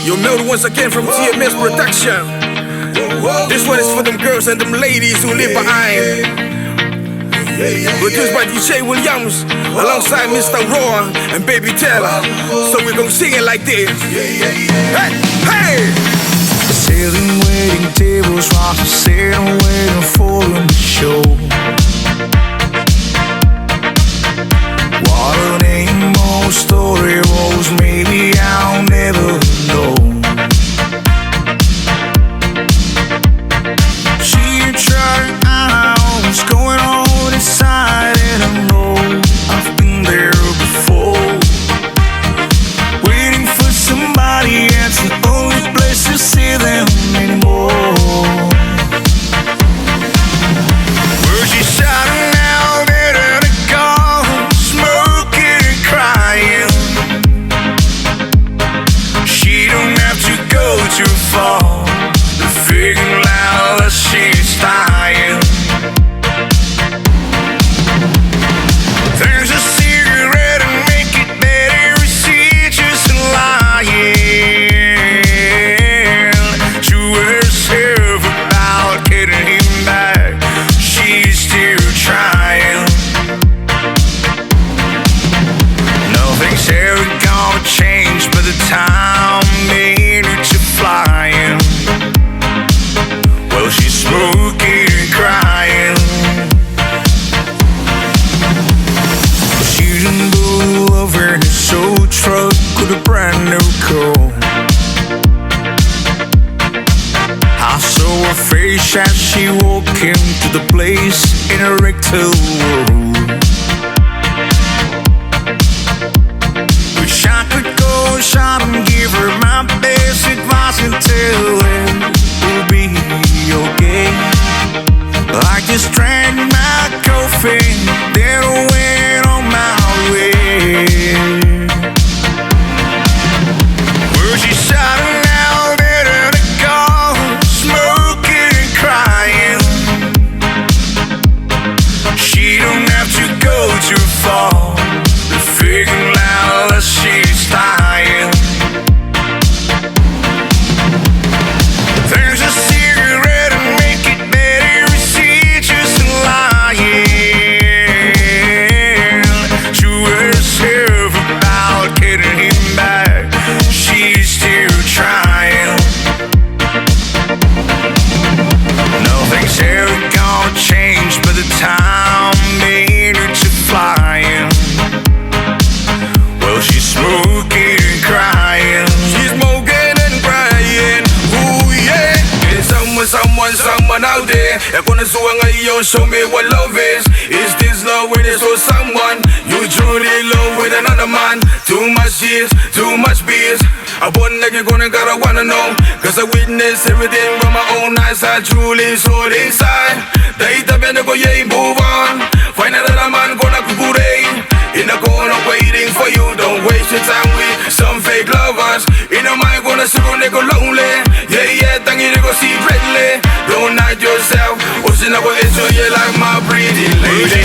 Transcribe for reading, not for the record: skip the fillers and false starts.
You'll know once again from TMS Production. This one is for them girls and them ladies who live behind. Produced by DJ Williams alongside Mr. Roe and Babytellar. So we're gonna sing it like this. Hey, hey! Sailing, waiting tables, while I'm sitting, waiting for the show. What a name, more story was, maybe I'll never know. She tried out what's going on inside, and I know I've been there before. Waiting for somebody, it's the only place to see them anymore. Where she shouting out in the car, smoking, crying. She don't have to go too far to figure out that she's dying. There's a cigarette and make it better, she's just lying to herself about getting him back. She's still trying. Nothing's ever gonna change by the time minutes are flying. Well, she's smoking and crying. She's in the lover in a soul truck with a brand new car. I saw her face as she walked into the place in a rectal world. Wish I could go shot and give her my best advice and tell her it'll be okay. I just drank my coffee, then I went on my way. Where she shouting out in the car, smoking and crying. She don't have to go too far to figure out that she's dying. There's a cigarette and make it better, she's just lying to herself about getting him back. She's still trying. Nothing's ever gonna change by the time minutes are flying. Well, she's smoking and crying. She's smoking and crying. Ooh yeah. There's someone out there. I'm gonna show me what love is. Is this love when it's for someone you truly love with another man? Too much years, too much beers. I wonder you're gotta wanna know, cause I witnessed everything with my own eyes. I truly saw it inside. Dahita benda ko yay, move on. Find another man gonna kukurate in the corner waiting for you. Don't waste your time with some fake lovers. In the mind gonna sit on go lonely. Yeah, tangi go secretly. Don't hide yourself. What's in our enjoy you like my pretty lady.